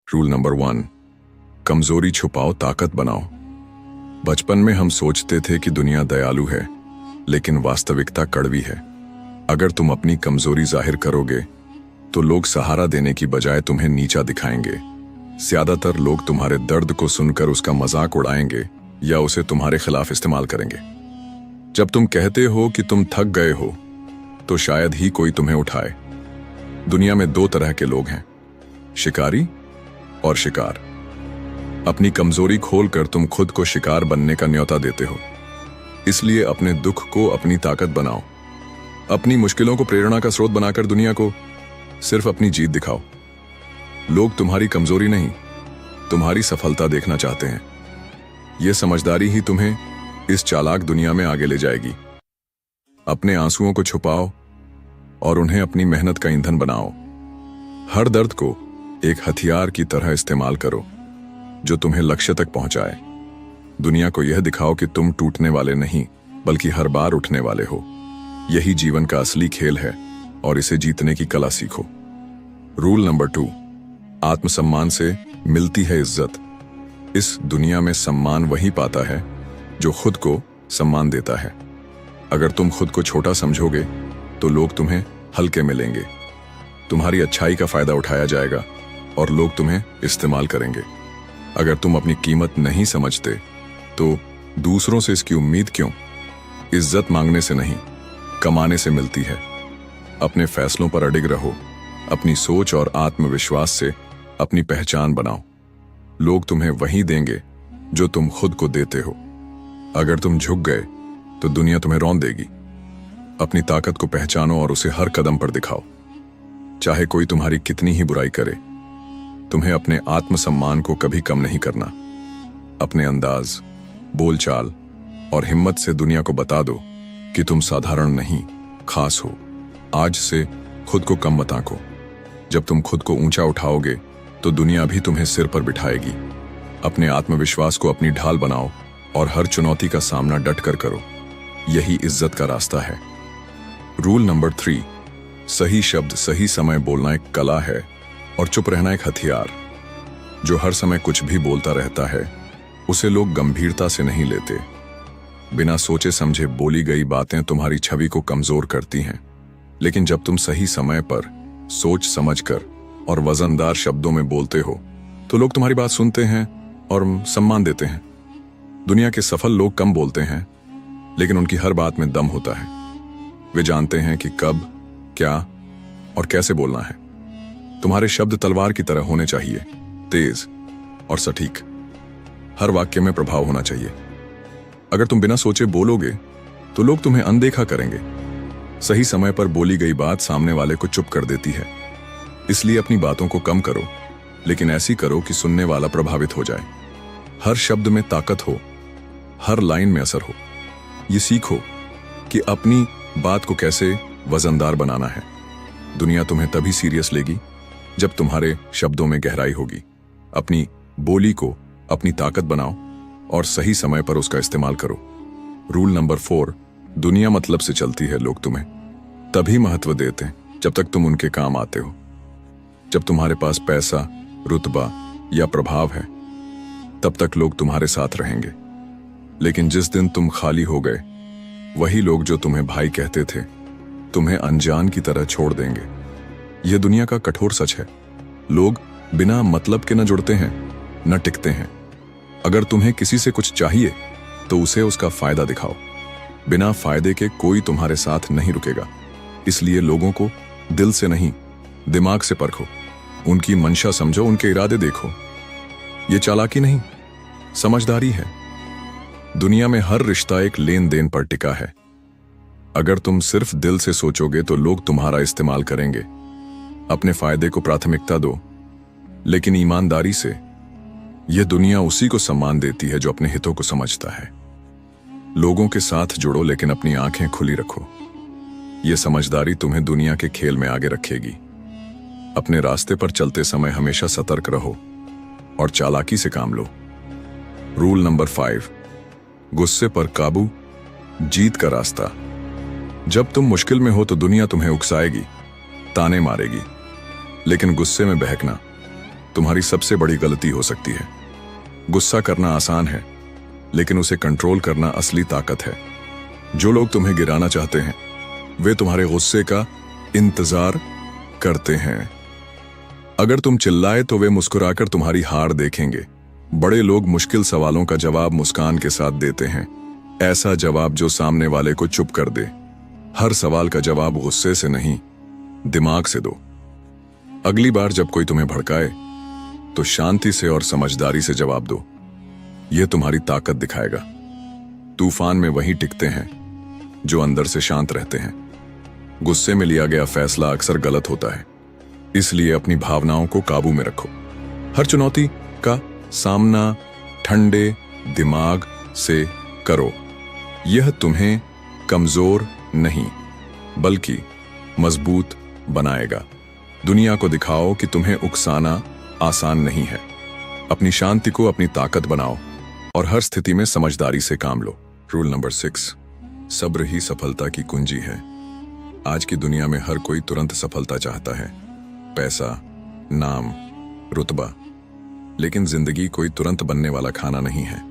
Rule number 1, कमजोरी छुपाओ, ताकत बनाओ। बचपन में हम सोचते थे कि दुनिया दयालु है, लेकिन वास्तविकता कड़वी है। अगर तुम अपनी कमजोरी जाहिर करोगे तो लोग सहारा देने की बजाय तुम्हें नीचा दिखाएंगे। ज्यादातर लोग तुम्हारे दर्द को सुनकर उसका मजाक उड़ाएंगे या उसे तुम्हारे खिलाफ इस्तेमाल करेंगे। जब तुम कहते हो कि तुम थक गए हो तो शायद ही कोई तुम्हें उठाए। दुनिया में 2 तरह के लोग हैं, शिकारी और शिकार। अपनी कमजोरी खोलकर तुम खुद को शिकार बनने का न्योता देते हो। इसलिए अपने दुख को अपनी ताकत बनाओ। अपनी मुश्किलों को प्रेरणा का स्रोत बनाकर दुनिया को सिर्फ अपनी जीत दिखाओ। लोग तुम्हारी कमजोरी नहीं, तुम्हारी सफलता देखना चाहते हैं। यह समझदारी ही तुम्हें इस चालाक दुनिया में आगे ले जाएगी। अपने आंसुओं को छुपाओ और उन्हें अपनी मेहनत का ईंधन बनाओ। हर दर्द को एक हथियार की तरह इस्तेमाल करो जो तुम्हें लक्ष्य तक पहुंचाए। दुनिया को यह दिखाओ कि तुम टूटने वाले नहीं, बल्कि हर बार उठने वाले हो। यही जीवन का असली खेल है और इसे जीतने की कला सीखो। रूल नंबर 2, आत्मसम्मान से मिलती है इज्जत। इस दुनिया में सम्मान वही पाता है जो खुद को सम्मान देता है। अगर तुम खुद को छोटा समझोगे तो लोग तुम्हें हल्के मिलेंगे। तुम्हारी अच्छाई का फायदा उठाया जाएगा और लोग तुम्हें इस्तेमाल करेंगे। अगर तुम अपनी कीमत नहीं समझते तो दूसरों से इसकी उम्मीद क्यों? इज्जत मांगने से नहीं, कमाने से मिलती है। अपने फैसलों पर अडिग रहो। अपनी सोच और आत्मविश्वास से अपनी पहचान बनाओ। लोग तुम्हें वही देंगे जो तुम खुद को देते हो। अगर तुम झुक गए तो दुनिया तुम्हें रौंद देगी। अपनी ताकत को पहचानो और उसे हर कदम पर दिखाओ। चाहे कोई तुम्हारी कितनी ही बुराई करे, तुम्हें अपने आत्मसम्मान को कभी कम नहीं करना। अपने अंदाज, बोलचाल और हिम्मत से दुनिया को बता दो कि तुम साधारण नहीं, खास हो। आज से खुद को कम मत आंको। जब तुम खुद को ऊंचा उठाओगे तो दुनिया भी तुम्हें सिर पर बिठाएगी। अपने आत्मविश्वास को अपनी ढाल बनाओ और हर चुनौती का सामना डटकर करो। यही इज्जत का रास्ता है। रूल नंबर 3, सही शब्द सही समय बोलना एक कला है और चुप रहना एक हथियार। जो हर समय कुछ भी बोलता रहता है उसे लोग गंभीरता से नहीं लेते। बिना सोचे समझे बोली गई बातें तुम्हारी छवि को कमजोर करती हैं, लेकिन जब तुम सही समय पर सोच समझकर और वजनदार शब्दों में बोलते हो तो लोग तुम्हारी बात सुनते हैं और सम्मान देते हैं। दुनिया के सफल लोग कम बोलते हैं, लेकिन उनकी हर बात में दम होता है। वे जानते हैं कि कब, क्या और कैसे बोलना है। तुम्हारे शब्द तलवार की तरह होने चाहिए, तेज और सटीक। हर वाक्य में प्रभाव होना चाहिए। अगर तुम बिना सोचे बोलोगे तो लोग तुम्हें अनदेखा करेंगे। सही समय पर बोली गई बात सामने वाले को चुप कर देती है। इसलिए अपनी बातों को कम करो, लेकिन ऐसी करो कि सुनने वाला प्रभावित हो जाए। हर शब्द में ताकत हो, हर लाइन में असर हो। ये सीखो कि अपनी बात को कैसे वजनदार बनाना है। दुनिया तुम्हें तभी सीरियस लेगी जब तुम्हारे शब्दों में गहराई होगी। अपनी बोली को अपनी ताकत बनाओ और सही समय पर उसका इस्तेमाल करो। रूल नंबर 4, दुनिया मतलब से चलती है। लोग तुम्हें तभी महत्व देते हैं जब तक तुम उनके काम आते हो। जब तुम्हारे पास पैसा, रुतबा या प्रभाव है तब तक लोग तुम्हारे साथ रहेंगे, लेकिन जिस दिन तुम खाली हो गए वही लोग जो तुम्हें भाई कहते थे तुम्हें अनजान की तरह छोड़ देंगे। यह दुनिया का कठोर सच है। लोग बिना मतलब के न जुड़ते हैं न टिकते हैं। अगर तुम्हें किसी से कुछ चाहिए तो उसे उसका फायदा दिखाओ। बिना फायदे के कोई तुम्हारे साथ नहीं रुकेगा। इसलिए लोगों को दिल से नहीं, दिमाग से परखो। उनकी मंशा समझो, उनके इरादे देखो। ये चालाकी नहीं, समझदारी है। दुनिया में हर रिश्ता एक लेन देन पर टिका है। अगर तुम सिर्फ दिल से सोचोगे तो लोग तुम्हारा इस्तेमाल करेंगे। अपने फायदे को प्राथमिकता दो, लेकिन ईमानदारी से। यह दुनिया उसी को सम्मान देती है जो अपने हितों को समझता है। लोगों के साथ जुड़ो, लेकिन अपनी आंखें खुली रखो। यह समझदारी तुम्हें दुनिया के खेल में आगे रखेगी। अपने रास्ते पर चलते समय हमेशा सतर्क रहो और चालाकी से काम लो। रूल नंबर 5, गुस्से पर काबू, जीत का रास्ता। जब तुम मुश्किल में हो तो दुनिया तुम्हें उकसाएगी, ताने मारेगी, लेकिन गुस्से में बहकना तुम्हारी सबसे बड़ी गलती हो सकती है। गुस्सा करना आसान है, लेकिन उसे कंट्रोल करना असली ताकत है। जो लोग तुम्हें गिराना चाहते हैं वे तुम्हारे गुस्से का इंतजार करते हैं। अगर तुम चिल्लाए तो वे मुस्कुराकर तुम्हारी हार देखेंगे। बड़े लोग मुश्किल सवालों का जवाब मुस्कान के साथ देते हैं, ऐसा जवाब जो सामने वाले को चुप कर दे। हर सवाल का जवाब गुस्से से नहीं, दिमाग से दो। अगली बार जब कोई तुम्हें भड़काए तो शांति से और समझदारी से जवाब दो। यह तुम्हारी ताकत दिखाएगा। तूफान में वही टिकते हैं जो अंदर से शांत रहते हैं। गुस्से में लिया गया फैसला अक्सर गलत होता है, इसलिए अपनी भावनाओं को काबू में रखो। हर चुनौती का सामना ठंडे दिमाग से करो। यह तुम्हें कमजोर नहीं बल्कि मजबूत बनाएगा। दुनिया को दिखाओ कि तुम्हें उकसाना आसान नहीं है। अपनी शांति को अपनी ताकत बनाओ और हर स्थिति में समझदारी से काम लो। रूल नंबर 6, सब्र ही सफलता की कुंजी है। आज की दुनिया में हर कोई तुरंत सफलता चाहता है, पैसा, नाम, रुतबा। लेकिन जिंदगी कोई तुरंत बनने वाला खाना नहीं है।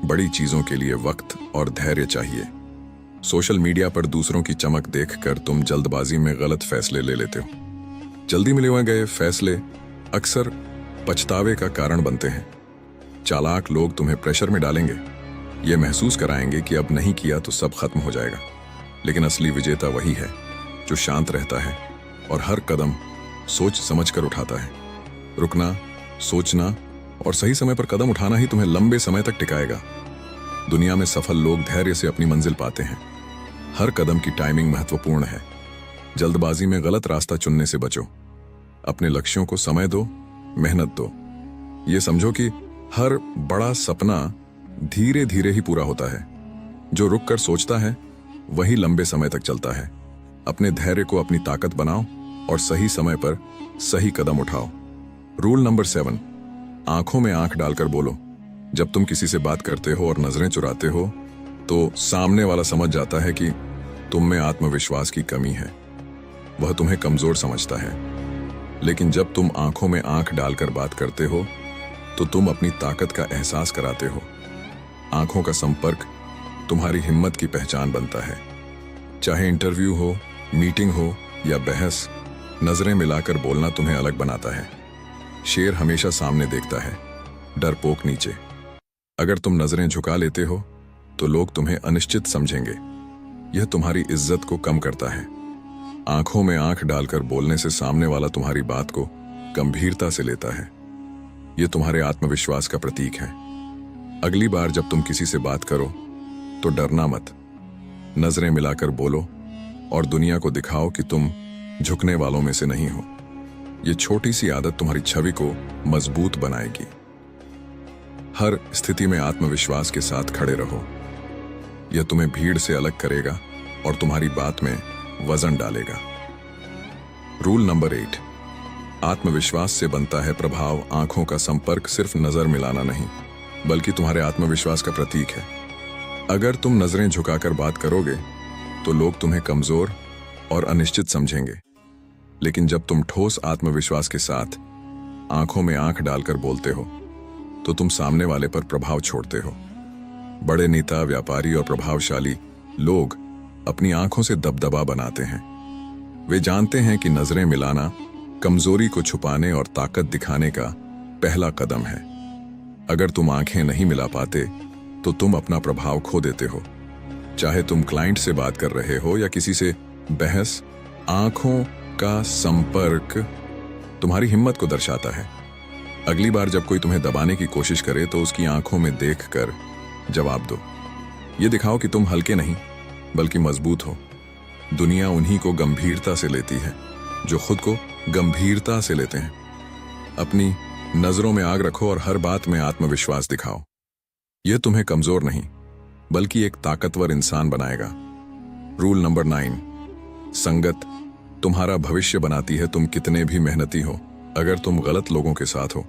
बड़ी चीजों के लिए वक्त और धैर्य चाहिए। सोशल मीडिया पर दूसरों की चमक देखकर तुम जल्दबाजी में गलत फैसले ले लेते हो। जल्दी में लिए गए फैसले अक्सर पछतावे का कारण बनते हैं। चालाक लोग तुम्हें प्रेशर में डालेंगे, ये महसूस कराएंगे कि अब नहीं किया तो सब खत्म हो जाएगा। लेकिन असली विजेता वही है जो शांत रहता है और हर कदम सोच समझकर उठाता है। रुकना, सोचना और सही समय पर कदम उठाना ही तुम्हें लंबे समय तक टिकाएगा। दुनिया में सफल लोग धैर्य से अपनी मंजिल पाते हैं। हर कदम की टाइमिंग महत्वपूर्ण है। जल्दबाजी में गलत रास्ता चुनने से बचो। अपने लक्ष्यों को समय दो, मेहनत दो। ये समझो कि हर बड़ा सपना धीरे धीरे ही पूरा होता है। जो रुक कर सोचता है वही लंबे समय तक चलता है। अपने धैर्य को अपनी ताकत बनाओ और सही समय पर सही कदम उठाओ। रूल नंबर 7, आंखों में आंख डालकर बोलो। जब तुम किसी से बात करते हो और नजरें चुराते हो तो सामने वाला समझ जाता है कि तुम में आत्मविश्वास की कमी है। वह तुम्हें कमजोर समझता है। लेकिन जब तुम आंखों में आंख डालकर बात करते हो तो तुम अपनी ताकत का एहसास कराते हो। आंखों का संपर्क तुम्हारी हिम्मत की पहचान बनता है। चाहे इंटरव्यू हो, मीटिंग हो या बहस, नजरें मिलाकर बोलना तुम्हें अलग बनाता है। शेर हमेशा सामने देखता है, डरपोक नीचे। अगर तुम नजरें झुका लेते हो तो लोग तुम्हें अनिश्चित समझेंगे। यह तुम्हारी इज्जत को कम करता है। आंखों में आंख डालकर बोलने से सामने वाला तुम्हारी बात को गंभीरता से लेता है। यह तुम्हारे आत्मविश्वास का प्रतीक है। अगली बार जब तुम किसी से बात करो तो डरना मत। नजरें मिलाकर बोलो और दुनिया को दिखाओ कि तुम झुकने वालों में से नहीं हो। यह छोटी सी आदत तुम्हारी छवि को मजबूत बनाएगी। हर स्थिति में आत्मविश्वास के साथ खड़े रहो। यह तुम्हें भीड़ से अलग करेगा और तुम्हारी बात में वजन डालेगा। रूल नंबर 8, आत्मविश्वास से बनता है प्रभाव। आंखों का संपर्क सिर्फ नजर मिलाना नहीं बल्कि तुम्हारे आत्मविश्वास का प्रतीक है। अगर तुम नजरें झुकाकर बात करोगे तो लोग तुम्हें कमजोर और अनिश्चित समझेंगे। लेकिन जब तुम ठोस आत्मविश्वास के साथ आंखों में आंख डालकर बोलते हो तो तुम सामने वाले पर प्रभाव छोड़ते हो। बड़े नेता, व्यापारी और प्रभावशाली लोग अपनी आंखों से दबदबा बनाते हैं। वे जानते हैं कि नजरें मिलाना कमजोरी को छुपाने और ताकत दिखाने का पहला कदम है। अगर तुम आंखें नहीं मिला पाते तो तुम अपना प्रभाव खो देते हो। चाहे तुम क्लाइंट से बात कर रहे हो या किसी से बहस, आंखों का संपर्क तुम्हारी हिम्मत को दर्शाता है। अगली बार जब कोई तुम्हें दबाने की कोशिश करे तो उसकी आंखों में देखकर जवाब दो। ये दिखाओ कि तुम हल्के नहीं बल्कि मजबूत हो। दुनिया उन्हीं को गंभीरता से लेती है जो खुद को गंभीरता से लेते हैं। अपनी नजरों में आग रखो और हर बात में आत्मविश्वास दिखाओ। यह तुम्हें कमजोर नहीं बल्कि एक ताकतवर इंसान बनाएगा। रूल नंबर 9, संगत तुम्हारा भविष्य बनाती है। तुम कितने भी मेहनती हो, अगर तुम गलत लोगों के साथ हो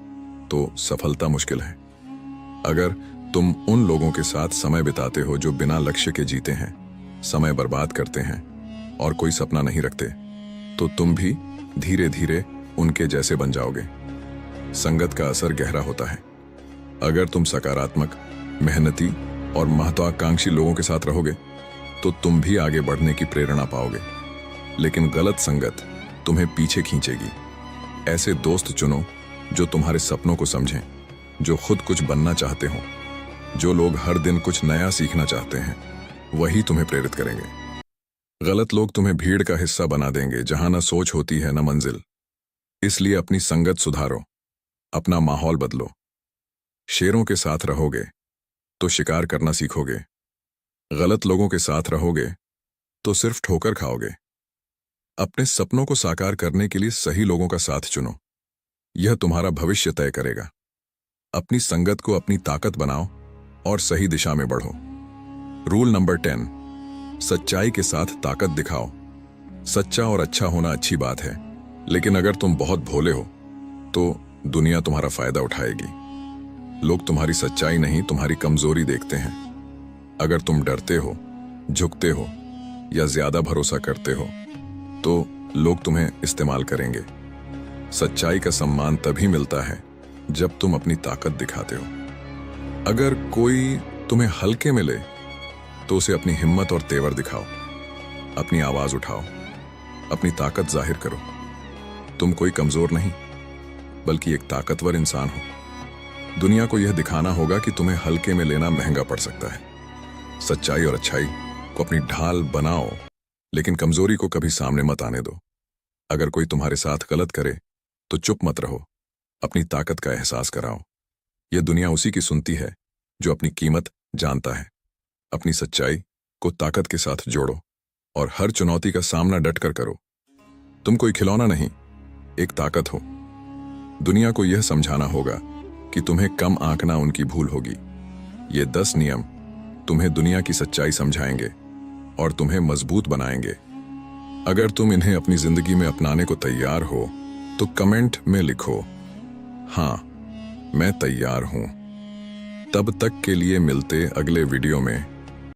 तो सफलता मुश्किल है। अगर तुम उन लोगों के साथ समय बिताते हो जो बिना लक्ष्य के जीते हैं, समय बर्बाद करते हैं और कोई सपना नहीं रखते, तो तुम भी धीरे धीरे उनके जैसे बन जाओगे। संगत का असर गहरा होता है। अगर तुम सकारात्मक, मेहनती और महत्वाकांक्षी लोगों के साथ रहोगे तो तुम भी आगे बढ़ने की प्रेरणा पाओगे। लेकिन गलत संगत तुम्हें पीछे खींचेगी। ऐसे दोस्त चुनो जो तुम्हारे सपनों को समझें, जो खुद कुछ बनना चाहते हो। जो लोग हर दिन कुछ नया सीखना चाहते हैं वही तुम्हें प्रेरित करेंगे। गलत लोग तुम्हें भीड़ का हिस्सा बना देंगे जहां न सोच होती है न मंजिल। इसलिए अपनी संगत सुधारो, अपना माहौल बदलो। शेरों के साथ रहोगे तो शिकार करना सीखोगे। गलत लोगों के साथ रहोगे तो सिर्फ ठोकर खाओगे। अपने सपनों को साकार करने के लिए सही लोगों का साथ चुनो, यह तुम्हारा भविष्य तय करेगा। अपनी संगत को अपनी ताकत बनाओ और सही दिशा में बढ़ो। रूल नंबर 10, सच्चाई के साथ ताकत दिखाओ। सच्चा और अच्छा होना अच्छी बात है, लेकिन अगर तुम बहुत भोले हो तो दुनिया तुम्हारा फायदा उठाएगी। लोग तुम्हारी सच्चाई नहीं, तुम्हारी कमजोरी देखते हैं। अगर तुम डरते हो, झुकते हो या ज्यादा भरोसा करते हो तो लोग तुम्हें इस्तेमाल करेंगे। सच्चाई का सम्मान तभी मिलता है जब तुम अपनी ताकत दिखाते हो। अगर कोई तुम्हें हल्के में ले तो उसे अपनी हिम्मत और तेवर दिखाओ। अपनी आवाज उठाओ, अपनी ताकत जाहिर करो। तुम कोई कमजोर नहीं बल्कि एक ताकतवर इंसान हो। दुनिया को यह दिखाना होगा कि तुम्हें हल्के में लेना महंगा पड़ सकता है। सच्चाई और अच्छाई को अपनी ढाल बनाओ, लेकिन कमजोरी को कभी सामने मत आने दो। अगर कोई तुम्हारे साथ गलत करे तो चुप मत रहो, अपनी ताकत का एहसास कराओ। यह दुनिया उसी की सुनती है जो अपनी कीमत जानता है। अपनी सच्चाई को ताकत के साथ जोड़ो और हर चुनौती का सामना डटकर करो। तुम कोई खिलौना नहीं, एक ताकत हो। दुनिया को यह समझाना होगा कि तुम्हें कम आंकना उनकी भूल होगी। ये 10 नियम तुम्हें दुनिया की सच्चाई समझाएंगे और तुम्हें मजबूत बनाएंगे। अगर तुम इन्हें अपनी जिंदगी में अपनाने को तैयार हो तो कमेंट में लिखो, हाँ मैं तैयार हूं। तब तक के लिए मिलते अगले वीडियो में।